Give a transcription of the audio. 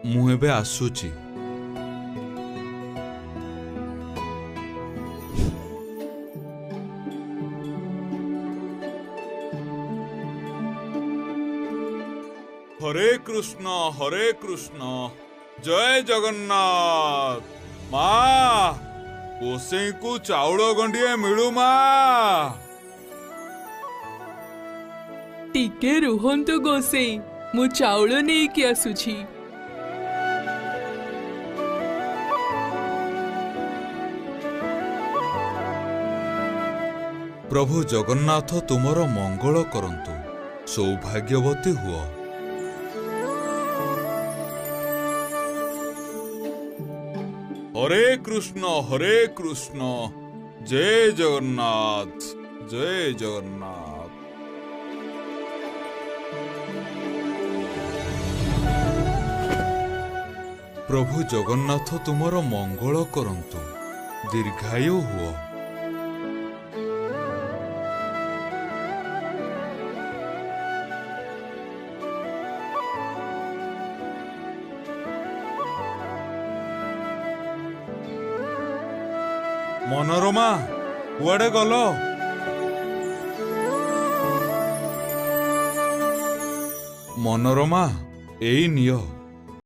ମୁଁ ଏବେ ଆସୁଛି। ହରେ କୃଷ୍ଣ ଜୟ ଜଗନ୍ନାଥ। ମା ଗୋସେଇଙ୍କୁ ଚାଉଳ ଗଣ୍ଡିଏ ମିଳୁ ମା। ଟିକେ ରୁହନ୍ତୁ ଗୋସେଇ, ମୁଁ ଚାଉଳ ନେଇକି ଆସୁଛି। ପ୍ରଭୁ ଜଗନ୍ନାଥ ତୁମର ମଙ୍ଗଳ କରନ୍ତୁ, ସୌଭାଗ୍ୟବତୀ ହୁଅ। ହରେ କୃଷ୍ଣ ଜୟ ଜଗନ୍ନାଥ ଜୟ ଜଗନ୍ନାଥ। ପ୍ରଭୁ ଜଗନ୍ନାଥ ତୁମର ମଙ୍ଗଳ କରନ୍ତୁ, ଦୀର୍ଘାୟୁ ହୁଅ। ମନୋରମା କୁଆଡେ ଗଲ? ମନୋରମା ଏଇ ନିଅ।